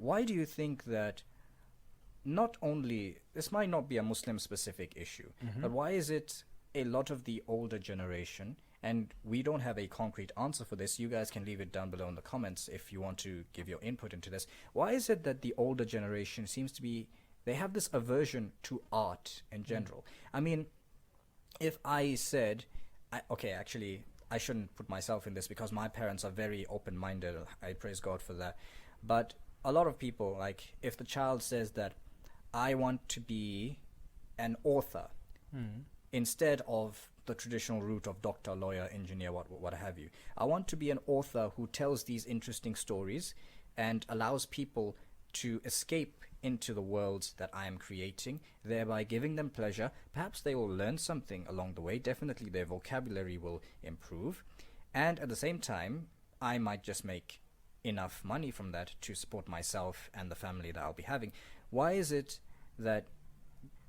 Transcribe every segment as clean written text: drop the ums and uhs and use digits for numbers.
why do you think that not only, this might not be a Muslim specific issue, but why is it a lot of the older generation, and we don't have a concrete answer for this, you guys can leave it down below in the comments if you want to give your input into this, why is it that the older generation seems to be, they have this aversion to art in general? I mean, if I said, okay, actually, I shouldn't put myself in this because my parents are very open-minded. I praise God for that. But a lot of people, like, if the child says that I want to be an author instead of the traditional route of doctor, lawyer, engineer, what have you. I want to be an author who tells these interesting stories and allows people to escape into the worlds that I am creating, thereby giving them pleasure. Perhaps they will learn something along the way. Definitely their vocabulary will improve. And at the same time, I might just make enough money from that to support myself and the family that I'll be having. Why is it that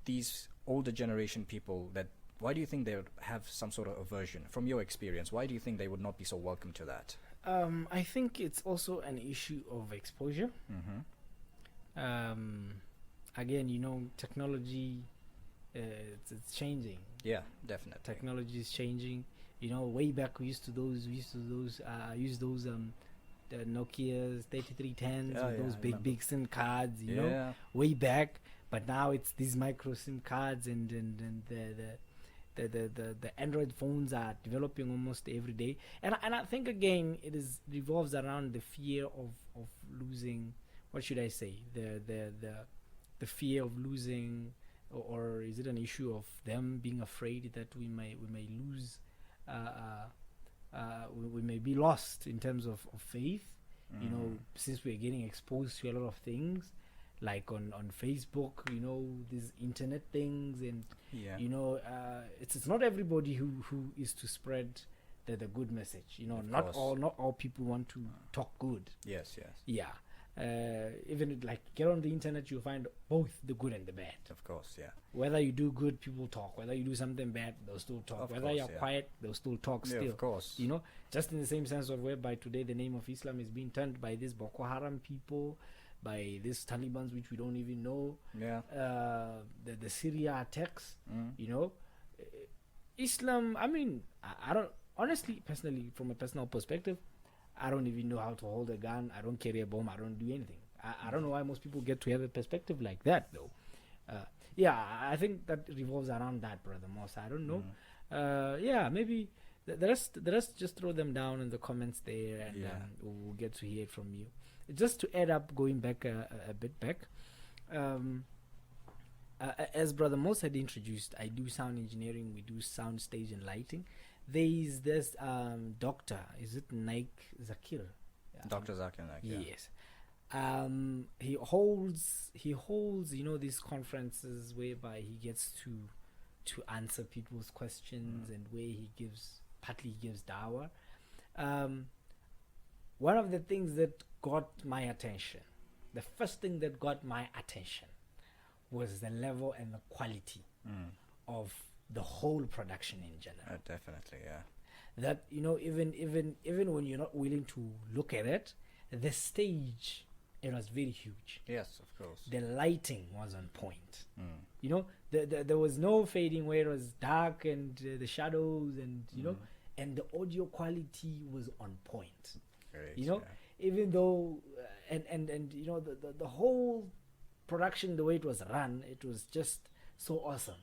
these older generation people, that why do you think they would have some sort of aversion? From your experience, why do you think they would not be so welcome to that? I think it's also an issue of exposure. Again, you know, technology, it's changing. Yeah, definitely. Technology is changing. You know, way back we used to use those the Nokia's 3310s with those big SIM cards. You know, way back. But now it's these micro SIM cards, and the Android phones are developing almost every day. And I think again it revolves around the fear of losing. What should I say? The fear of losing, or is it an issue of them being afraid that we may lose, we may be lost in terms of faith. You know, since we're getting exposed to a lot of things, like on Facebook, you know, these internet things, and you know, it's not everybody who is to spread the good message. You know, not all people want to talk good. Yes. Yeah. Even like get on the internet, you'll find both the good and the bad. Of course, yeah. Whether you do good, people talk. Whether you do something bad, they'll still talk. Of Whether course, you're quiet, they'll still talk. Yeah, Still, of course. You know, just in the same sense of whereby today the name of Islam is being turned by these Boko Haram people, by these Talibans which we don't even know. Yeah. The Syria attacks. You know, Islam. I mean, I don't honestly, personally, from a personal perspective, I don't even know how to hold a gun. I don't carry a bomb. I don't do anything. I don't know why most people get to have a perspective like that, though. Yeah, I think that revolves around that, Brother Mos. I don't know. Yeah, maybe the rest just throw them down in the comments there, and we'll get to hear it from you. Just to add up, going back a bit back, as Brother Mos had introduced, I do sound engineering. We do sound stage and lighting. There's this doctor, is it Naik Zakir? Dr. Zakir Naik. Yes. He holds you know, these conferences whereby he gets to answer people's questions, and where he partly gives dawah. One of the things that got my attention, the first thing that got my attention, was the level and the quality of the whole production in general. Definitely, yeah. That, you know, even when you're not willing to look at it, the stage, it was very huge. Yes, of course. The lighting was on point. You know, there was no fading where it was dark, and the shadows, and you know, and the audio quality was on point. Great, you know, even though and you know, the whole production, the way it was run, it was just so awesome.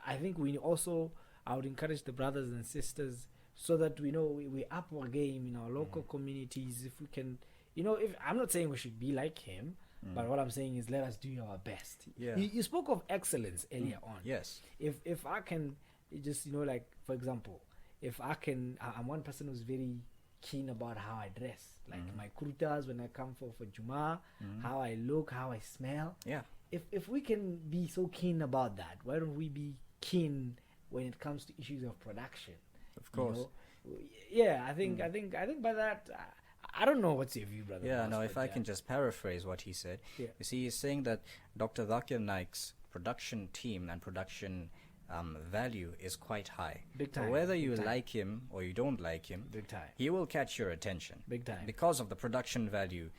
I think I would encourage the brothers and sisters, so that we know we up our game in our local communities. If we can, you know, if I'm not saying we should be like him, but what I'm saying is let us do our best. You spoke of excellence earlier on. Yes. If I can just, you know, like for example, if I can, I'm one person who's very keen about how I dress, like my kurtas when I come for Juma, how I look, how I smell. Yeah. If we can be so keen about that, why don't we be keen when it comes to issues of production? Of course. You know? Yeah, I think by that, I don't know what's your view, Brother. Yeah, no, if I can just paraphrase what he said. You see, he's saying that Dr. Zakir Naik's production team and production value is quite high. Big time. So whether you like him or you don't like him, big time, he will catch your attention. Big time. Because of the production value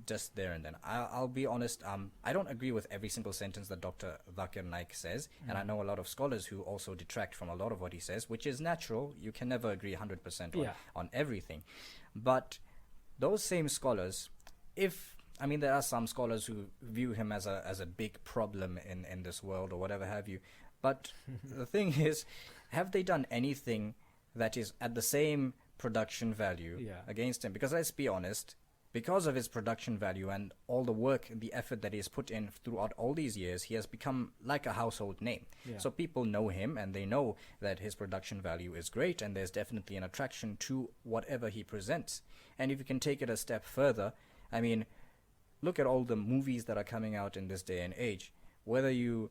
just there and then. I'll be honest, I don't agree with every single sentence that Dr. Zakir Naik says, and I know a lot of scholars who also detract from a lot of what he says, which is natural. You can never agree 100% on everything. But those same scholars, there are some scholars who view him as a big problem in this world or whatever have you. But the thing is, have they done anything that is at the same production value against him? Because let's be honest, because of his production value and all the work and the effort that he has put in throughout all these years, he has become like a household name. So people know him, and they know that his production value is great, and there's definitely an attraction to whatever he presents. And if you can take it a step further, I mean, look at all the movies that are coming out in this day and age. Whether you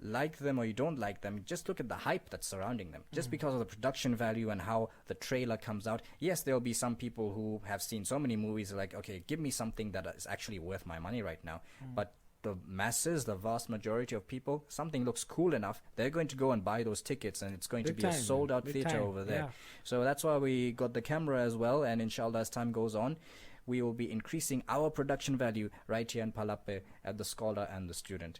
like them or you don't like them, just look at the hype that's surrounding them. Just because of the production value and how the trailer comes out. Yes, there'll be some people who have seen so many movies like, okay, give me something that is actually worth my money right now. But the masses, the vast majority of people, something looks cool enough, they're going to go and buy those tickets, and it's going to be a sold out theater over there. So that's why we got the camera as well, and inshallah as time goes on, we will be increasing our production value right here in Palape at the scholar and the student.